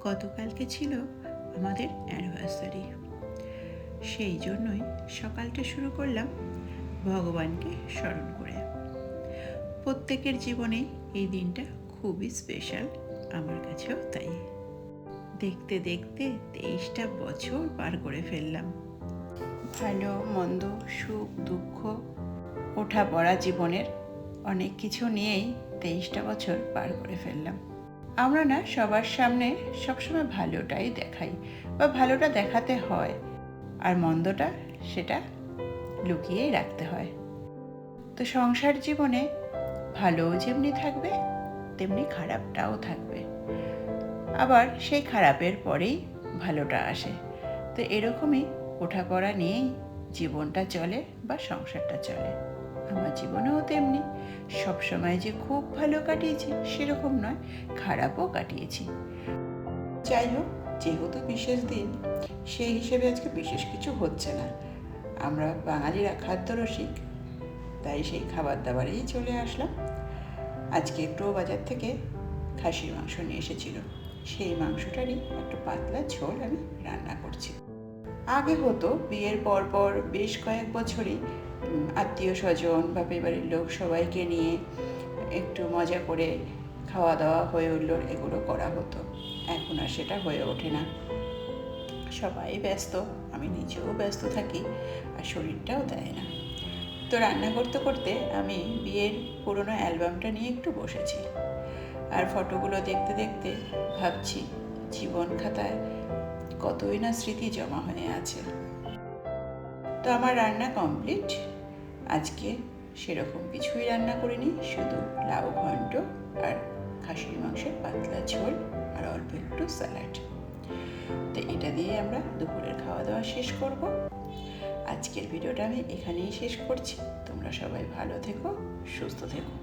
গতকালকে ছিল আমাদের অ্যানিভার্সারি। সেই জন্যই সকালটা শুরু করলাম ভগবানকে স্মরণ করে। প্রত্যেকের জীবনে এই দিনটা খুবই স্পেশাল, আমার কাছেও তাই। দেখতে দেখতে 23টা বছর পার করে ফেললাম। ভালো মন্দ, সুখ দুঃখ, ওঠা পড়া জীবনের অনেক কিছু নিয়েই 23টা বছর পার করে ফেললাম। আমরা না সবার সামনে সবসময় ভালোটাই দেখাই বা ভালোটা দেখাতে হয়, আর মন্দটা সেটা লুকিয়েই রাখতে হয়। তো সংসার জীবনে ভালোও যেমনি থাকবে তেমনি খারাপটাও থাকবে, আবার সেই খারাপের পরেই ভালোটা আসে। তো এরকমই ওঠাপড়া নিয়েই জীবনটা চলে বা সংসারটা চলে। আমার জীবনেও তেমনি সবসময় যে খুব ভালো কাটিয়েছি সেরকম নয়, খারাপও কাটিয়েছি। যাই হোক, যেহেতু বিশেষ দিন, সেই হিসেবে আজকে বিশেষ কিছু হচ্ছে না। আমরা বাঙালিরা খাদ্যরসিক, তাই সেই খাবার দাবারেই চলে আসলাম। আজকে একটু বাজার থেকে খাসির মাংস নিয়ে এসেছিল, সেই মাংসটারই একটা পাতলা ঝোল আমি রান্না করছি। আগে হতো বিয়ের পর বেশ কয়েক বছরই আত্মীয় স্বজন বা পরিবারের লোক সবাইকে নিয়ে একটু মজা করে খাওয়া দাওয়া হয়ে উঠল, এগুলো করা হতো। এখন আর সেটা হয়ে ওঠে না। সবাই ব্যস্ত, আমি নিজেও ব্যস্ত থাকি, আর শরীরটাও দেয় না। তো রান্না করতে করতে আমি বিয়ের পুরনো অ্যালবামটা নিয়ে একটু বসেছি, আর ফটোগুলো দেখতে দেখতে ভাবছি জীবন খাতায় কতই না স্মৃতি জমা হয়ে আছে। তো আমার রান্না কমপ্লিট। আজকে সেরকম কিছুই রান্না করিনি, শুধু লাউ ঘন্ট আর খাসির মাংসের পাতলা ঝোল আর অল্প একটু স্যালাড। তো এটা দিয়ে আমরা দুপুরের খাওয়া দাওয়া শেষ করব। আজকের ভিডিওটা আমি এখানেই শেষ করছি। তোমরা সবাই ভালো থেকো, সুস্থ থেকো।